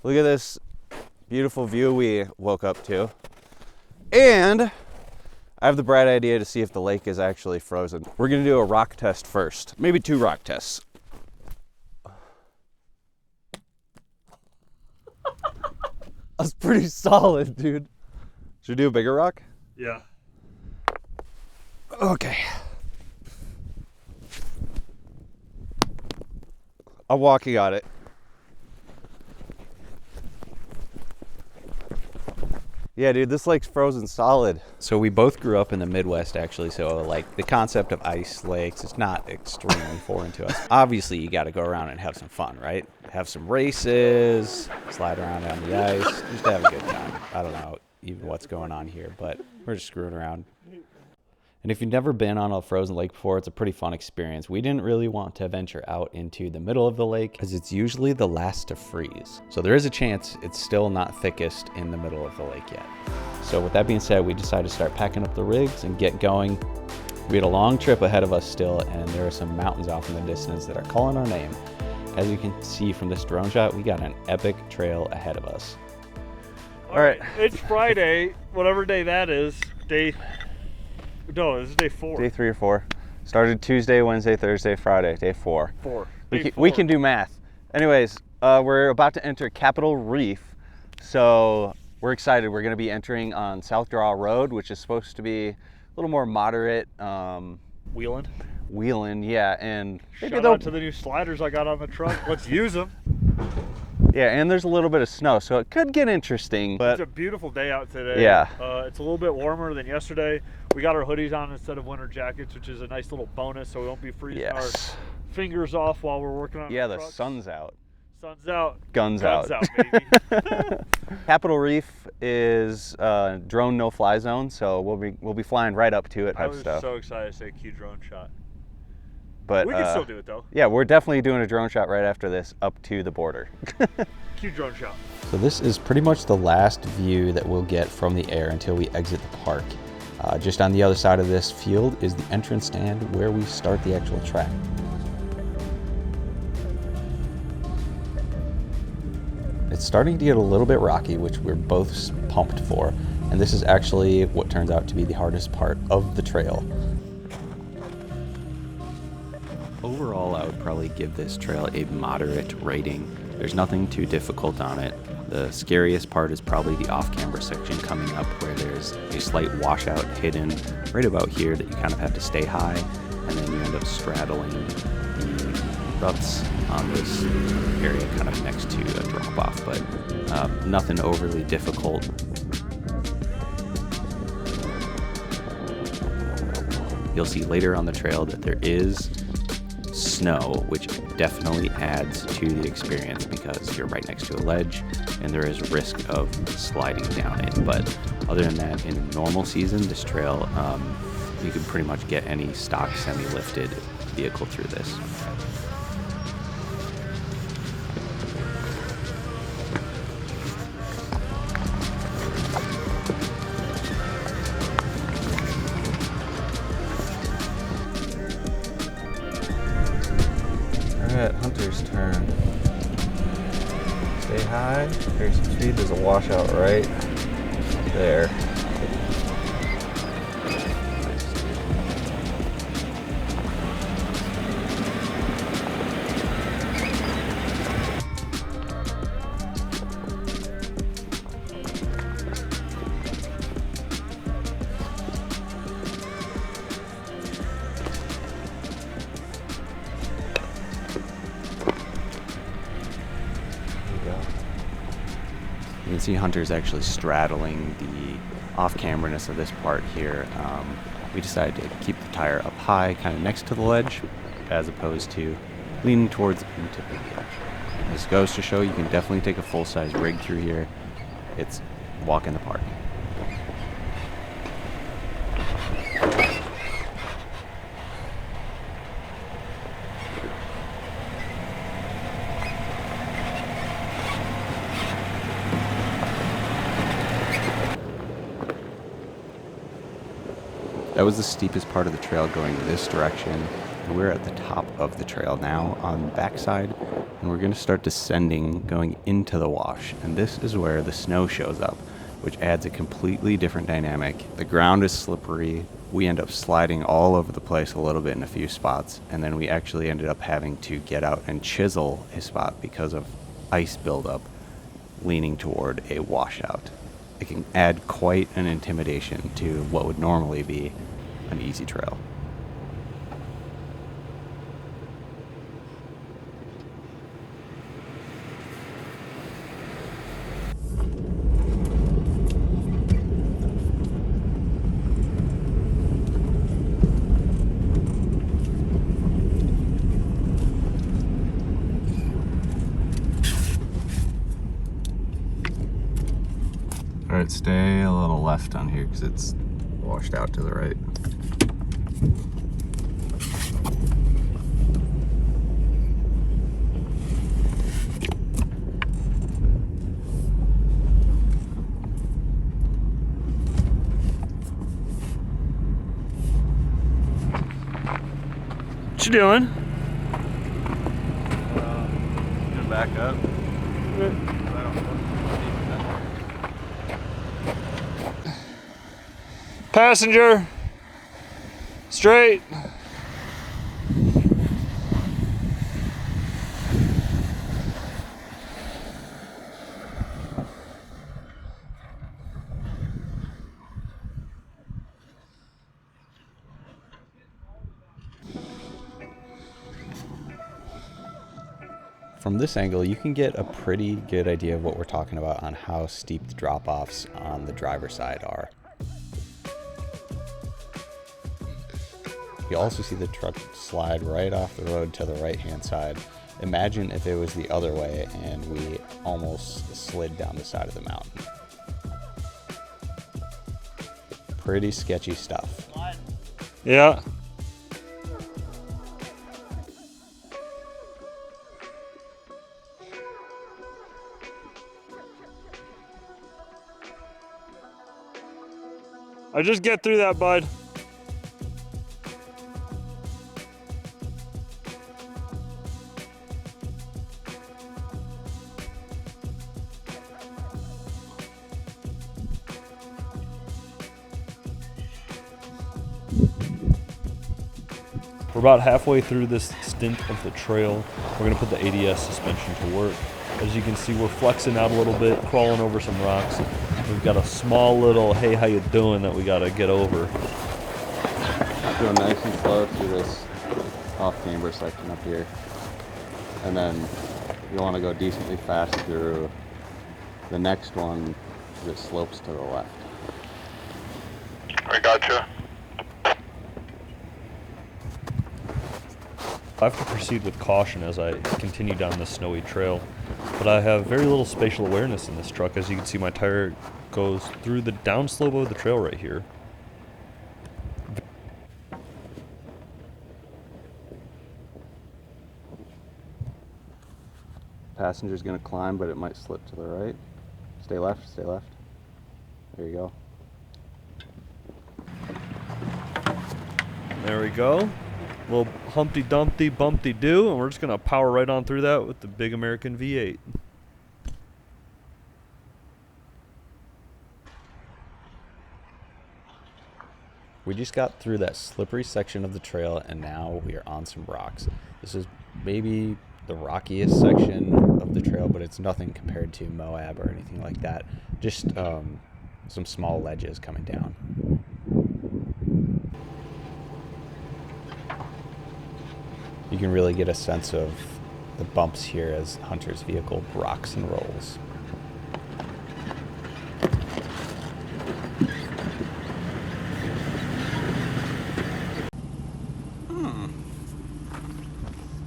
Look at this beautiful view we woke up to. And I have the bright idea to see if the lake is actually frozen. We're gonna do a rock test first. Maybe 2 rock tests. That's pretty solid, dude. Should we do a bigger rock? Yeah. Okay. I'm walking on it. Yeah, dude, this lake's frozen solid. So we both grew up in the Midwest, actually, so like the concept of ice lakes is not extremely foreign to us. Obviously, you got to go around and have some fun, right? Have some races, slide around on the ice, just have a good time. I don't know even what's going on here, but we're just screwing around. And if you've never been on a frozen lake before, it's a pretty fun experience. We didn't really want to venture out into the middle of the lake because it's usually the last to freeze. So there is a chance it's still not thickest in the middle of the lake yet. So with that being said, we decided to start packing up the rigs and get going. We had a long trip ahead of us still, and there are some mountains off in the distance that are calling our name. As you can see from this drone shot, we got an epic trail ahead of us. All right, it's Friday, whatever day that is. No, this is day 4. Day 3 or 4. Started Tuesday, Wednesday, Thursday, Friday. Day 4. 4. We can do math. Anyways, we're about to enter Capitol Reef. So we're excited. We're going to be entering on South Draw Road, which is supposed to be a little more moderate. Wheeling, yeah. And shout out to the new sliders I got on the truck. Let's use them. Yeah, and there's a little bit of snow, so it could get interesting. But it's a beautiful day out today. Yeah. It's a little bit warmer than yesterday. We got our hoodies on instead of winter jackets, which is a nice little bonus, so we won't be freezing our fingers off while we're working on the trucks. sun's out. Sun's out. Guns out, baby. Capitol Reef is drone no-fly zone, so we'll be flying right up to it. I was so excited to say Q drone shot. But we can still do it though. Yeah, we're definitely doing a drone shot right after this up to the border. Q drone shot. So this is pretty much the last view that we'll get from the air until we exit the park. Just on the other side of this field is the entrance stand where we start the actual track. It's starting to get a little bit rocky, which we're both pumped for, and this is actually what turns out to be the hardest part of the trail. Overall, I would probably give this trail a moderate rating. There's nothing too difficult on it. The scariest part is probably the off-camber section coming up, where there's a slight washout hidden right about here that you kind of have to stay high, and then you end up straddling the ruts on this area kind of next to a drop-off, but nothing overly difficult. You'll see later on the trail that there is snow, which definitely adds to the experience because you're right next to a ledge and there is risk of sliding down it. But other than that, in normal season, this trail, you can pretty much get any stock semi-lifted vehicle through this. Hunter's turn. Stay high. There's some speed. There's a washout right there. You can see Hunter's actually straddling the off-camberness of this part here. We decided to keep the tire up high, kind of next to the ledge, as opposed to leaning towards into the edge. This goes to show you can definitely take a full-size rig through here. It's a walk in the park. That was the steepest part of the trail going this direction. We're at the top of the trail now on the backside, and we're going to start descending going into the wash. And this is where the snow shows up, which adds a completely different dynamic. The ground is slippery. We end up sliding all over the place a little bit in a few spots, and then we actually ended up having to get out and chisel a spot because of ice buildup leaning toward a washout. It can add quite an intimidation to what would normally be an easy trail. All right, stay a little left on here because it's washed out to the right. What you doing? Gonna back up. Passenger, straight. From this angle, you can get a pretty good idea of what we're talking about on how steep the drop-offs on the driver's side are. You also see the truck slide right off the road to the right-hand side. Imagine if it was the other way and we almost slid down the side of the mountain. Pretty sketchy stuff. Yeah. I just get through that, bud. We're about halfway through this stint of the trail. We're gonna put the ADS suspension to work. As you can see, we're flexing out a little bit, crawling over some rocks. We've got a small little, hey, how you doing, that we gotta get over. Go nice and slow through this off-camber section up here. And then you want to go decently fast through the next one that slopes to the left. I gotcha. I have to proceed with caution as I continue down this snowy trail, but I have very little spatial awareness in this truck. As you can see, my tire goes through the downslope of the trail right here. Passenger's going to climb, but it might slip to the right. Stay left, stay left. There you go. There we go. Little Humpty Dumpty Bumpty Doo, and we're just gonna power right on through that with the big American V8. We just got through that slippery section of the trail and now we are on some rocks. This is maybe the rockiest section of the trail, but it's nothing compared to Moab or anything like that. Just some small ledges coming down. You can really get a sense of the bumps here as Hunter's vehicle rocks and rolls.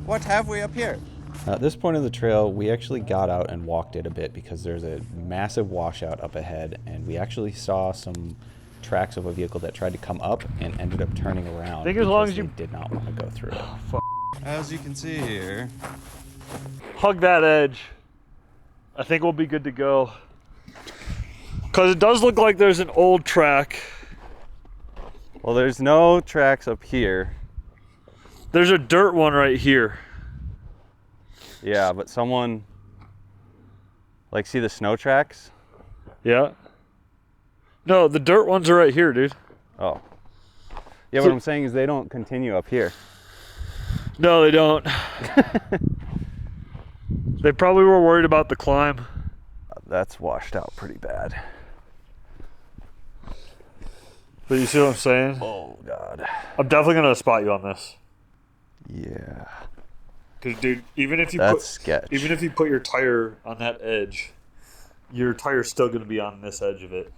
What have we up here? At this point of the trail, we actually got out and walked it a bit because there's a massive washout up ahead, and we actually saw some tracks of a vehicle that tried to come up and ended up turning around. I think as long as you did not want to go through it. As you can see here, Hug that edge. I think we'll be good to go. Because it does look like there's an old track. well, there's no tracks up here. There's a dirt one right here. Yeah, but someone, like, see the snow tracks? Yeah. No, the dirt ones are right here, dude. Oh. Yeah, So- what I'm saying is they don't continue up here. No, they don't. They probably were worried about the climb. That's washed out pretty bad. But you see what I'm saying? Oh, God. I'm definitely gonna spot you on this. Yeah. Cause, dude, even if you sketch. even if you put your tire on that edge, your tire's still gonna be on this edge of it.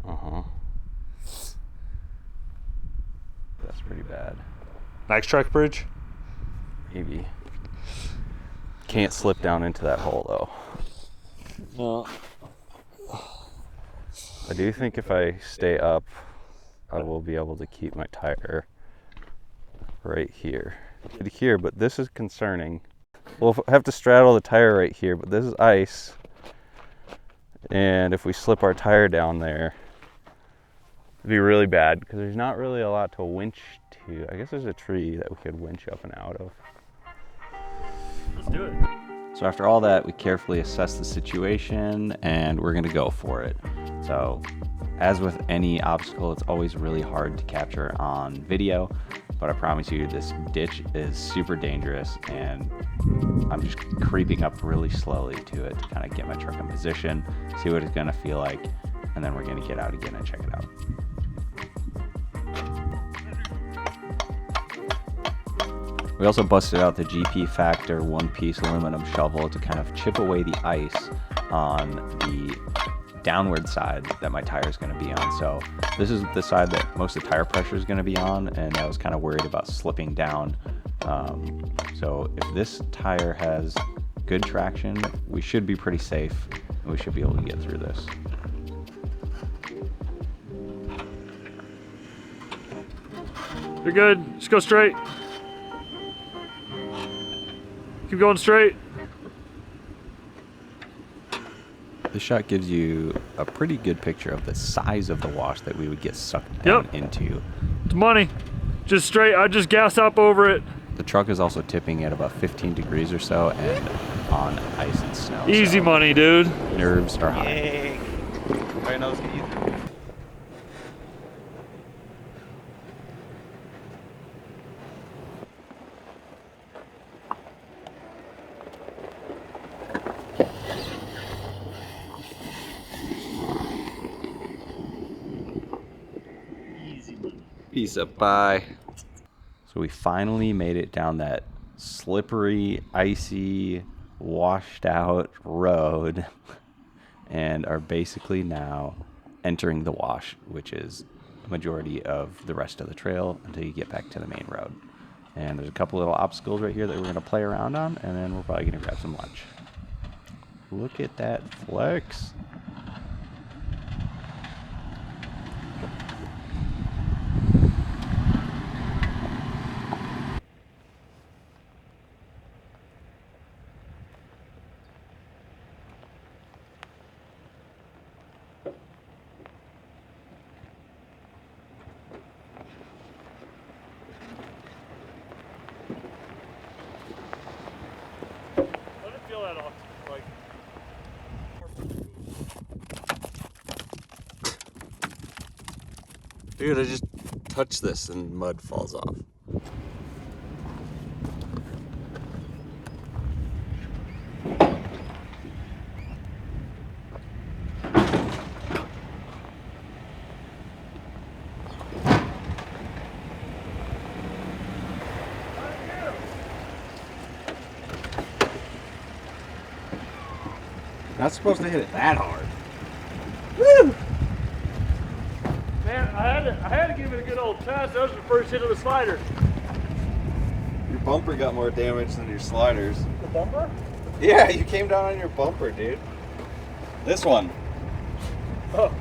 Uh-huh. That's pretty bad. Max Track Bridge? Maybe. Can't slip down into that hole, though. No. I do think if I stay up, I will be able to keep my tire right here. Here, but this is concerning. We'll have to straddle the tire right here, but this is ice. And if we slip our tire down there, it'd be really bad because there's not really a lot to winch to. I guess there's a tree that we could winch up and out of. Let's do it. So after all that, we carefully assess the situation and we're gonna go for it. So as with any obstacle, it's always really hard to capture on video, but I promise you this ditch is super dangerous and I'm just creeping up really slowly to it to kind of get my truck in position, see what it's gonna feel like, and then we're gonna get out again and check it out. We also busted out the GP Factor one-piece aluminum shovel to kind of chip away the ice on the downward side that my tire is going to be on. So this is the side that most of the tire pressure is going to be on, and I was kind of worried about slipping down. So if this tire has good traction, we should be pretty safe, and we should be able to get through this. You're good. Just go straight. Keep going straight. This shot gives you a pretty good picture of the size of the wash that we would get sucked down into. It's money. Just straight. I just gas up over it. The truck is also tipping at about 15 degrees or so and on ice and snow. Easy so money, dude. Nerves are high. Yay! Everybody knows easy. Piece of pie. So we finally made it down that slippery, icy, washed out road and are basically now entering the wash, which is a majority of the rest of the trail until you get back to the main road. And there's a couple little obstacles right here that we're going to play around on, and then we're probably going to grab some lunch. Look at that flex. I didn't feel that off. Like, Dude, I just touched this and mud falls off. Not supposed to hit it that hard. Woo! man, I had to give it a good old test. That was the first hit of the slider. Your bumper got more damage than your sliders. The bumper? Yeah, you came down on your bumper, dude. This one. Oh.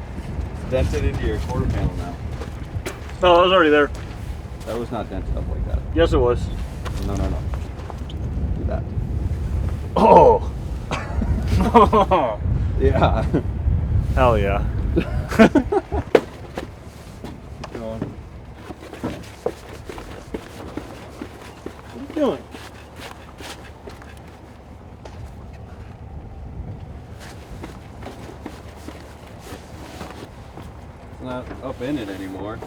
It's dented into your quarter panel now. No, it was already there. That was not dented up like that. Yes, it was. No. Do that. Oh. Yeah. Hell yeah. Keep going. It's not up in it anymore.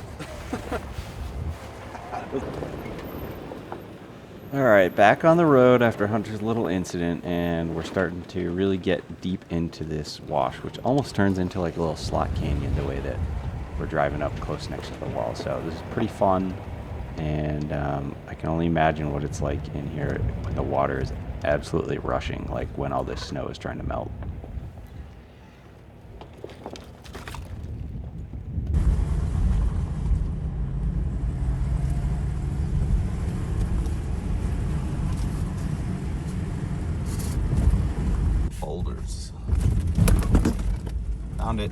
All right, back on the road after Hunter's little incident, and we're starting to really get deep into this wash, which almost turns into like a little slot canyon the way that we're driving up close next to the wall. So this is pretty fun, and I can only imagine what it's like in here when the water is absolutely rushing, like when all this snow is trying to melt. Boulders. Found it.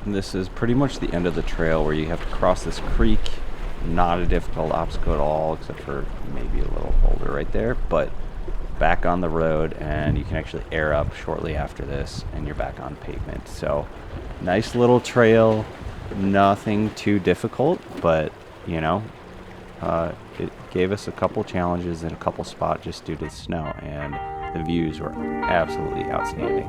And this is pretty much the end of the trail where you have to cross this creek. Not a difficult obstacle at all, except for maybe a little boulder right there, but back on the road, and you can actually air up shortly after this and you're back on pavement. So nice little trail, nothing too difficult, but you know, it gave us a couple challenges in a couple spots just due to the snow, and the views were absolutely outstanding.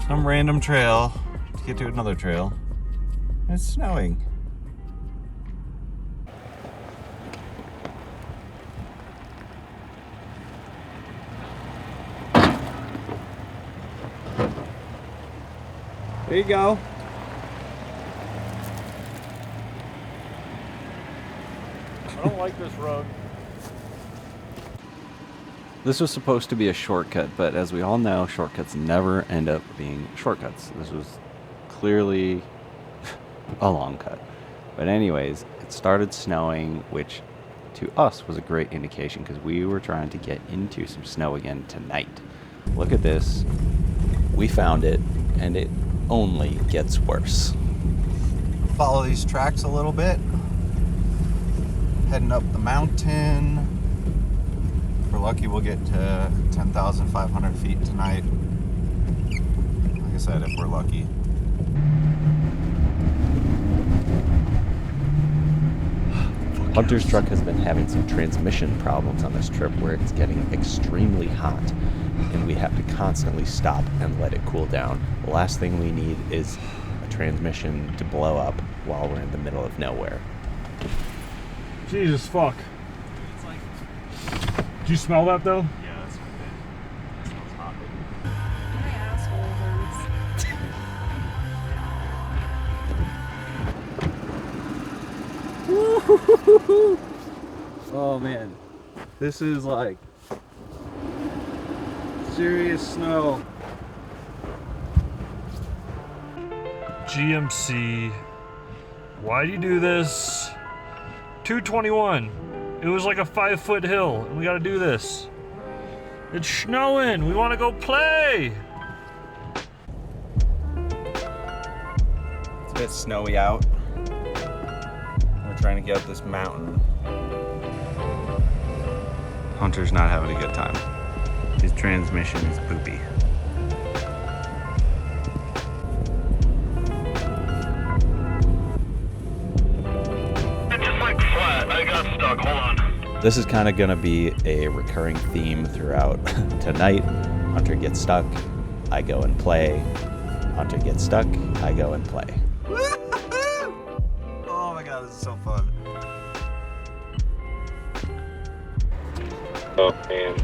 Some random trail to get to another trail. It's snowing. There you go. I don't like this road. This was supposed to be a shortcut, but as we all know, shortcuts never end up being shortcuts. This was clearly a long cut. But anyways, it started snowing, which to us was a great indication because we were trying to get into some snow again tonight. Look at this. We found it, and it only gets worse. Follow these tracks a little bit. Heading up the mountain. If we're lucky, we'll get to 10,500 feet tonight. Like I said, if we're lucky. Hunter's truck has been having some transmission problems on this trip where it's getting extremely hot and we have to constantly stop and let it cool down. The last thing we need is a transmission to blow up while we're in the middle of nowhere. Jesus fuck. Did you smell that though? Yeah, that's what it smells hot. My asshole hurts. Oh man, this is like serious snow. GMC. Why do you do this? 221. It was like a 5-foot hill, and we gotta do this. It's snowing. We wanna go play. It's a bit snowy out. We're trying to get up this mountain. Hunter's not having a good time. His transmission is poopy. This is kind of going to be a recurring theme throughout tonight. Hunter gets stuck, I go and play. Hunter gets stuck, I go and play. Oh my god, this is so fun. Oh, and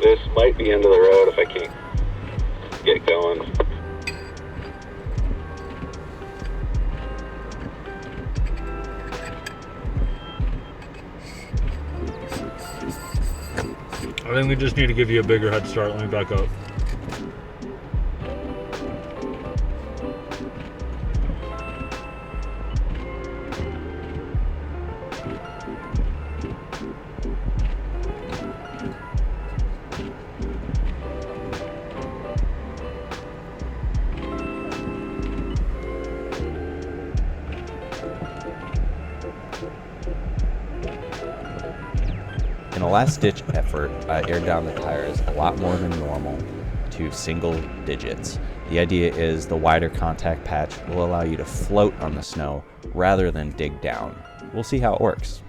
this might be end of the road if I can't get going. I think we just need to give you a bigger head start. Let me back up. In a the last ditch effort, I aired down the tires a lot more than normal to single digits. The idea is the wider contact patch will allow you to float on the snow rather than dig down. We'll see how it works.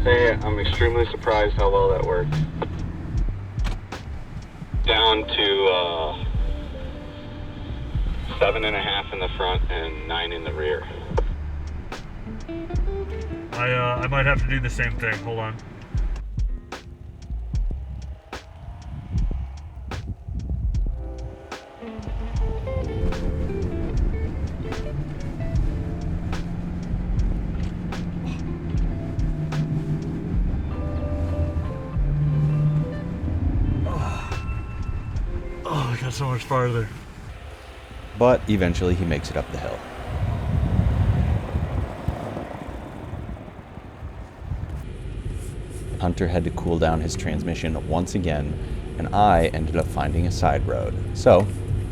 Hey, I'm extremely surprised how well that worked. Down to 7.5 in the front and 9 in the rear. I might have to do the same thing. Hold on. Oh, I got so much farther. But eventually he makes it up the hill. Hunter had to cool down his transmission once again, and I ended up finding a side road. So,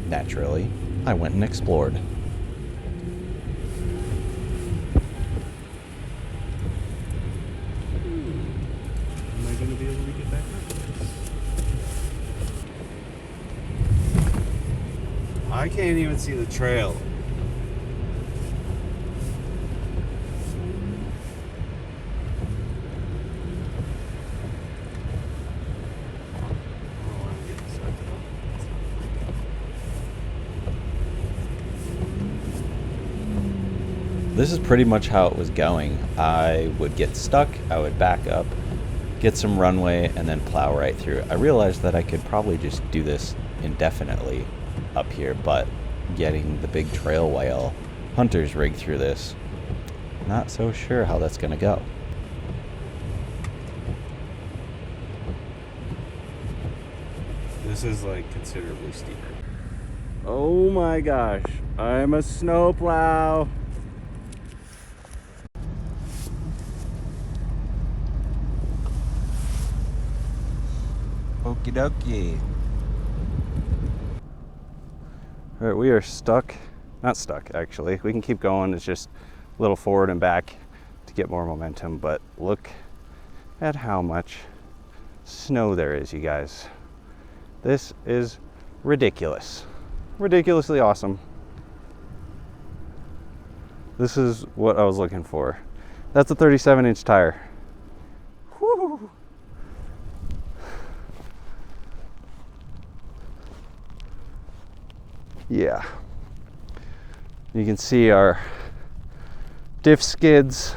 naturally, I went and explored. Am I going to be able to get back up? I can't even see the trail. This is pretty much how it was going. I would get stuck, I would back up, get some runway, and then plow right through. I realized that I could probably just do this indefinitely up here, but getting the big trail whale Hunter's rig through this, not so sure how that's gonna go. This is like considerably steeper. Oh my gosh, I'm a snowplow. Okie dokie. All right, we are stuck. Not stuck, actually. We can keep going. It's just a little forward and back to get more momentum. But look at how much snow there is, you guys. This is ridiculous. Ridiculously awesome. This is what I was looking for. That's a 37-inch tire. Whew. Yeah, you can see our diff skids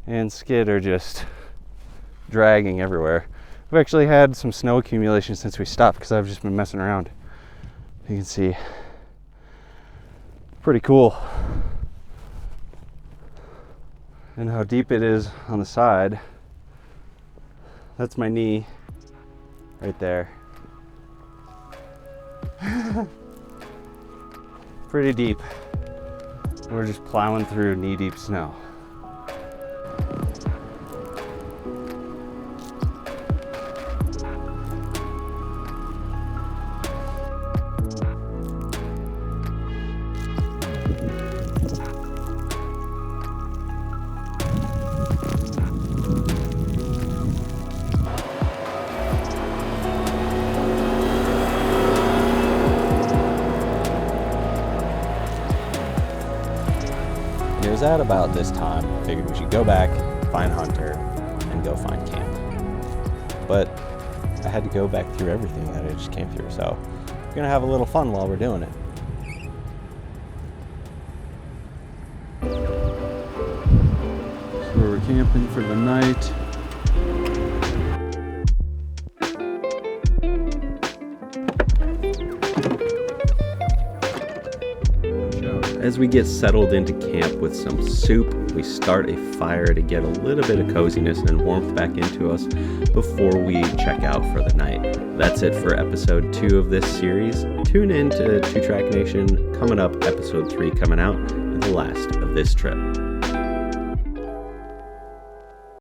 and skid are just dragging everywhere. We've actually had some snow accumulation since we stopped because I've just been messing around. You can see, pretty cool. And how deep it is on the side. That's my knee right there. Pretty deep. We're just plowing through knee-deep snow. It was at about this time, I figured we should go back, find Hunter, and go find camp. But I had to go back through everything that I just came through, so we're gonna have a little fun while we're doing it. So we're camping for the night. As we get settled into camp with some soup, we start a fire to get a little bit of coziness and warmth back into us before we check out for the night. That's it for episode 2 of this series. Tune in to 2 Track Nation. Coming up, episode 3 coming out, and the last of this trip.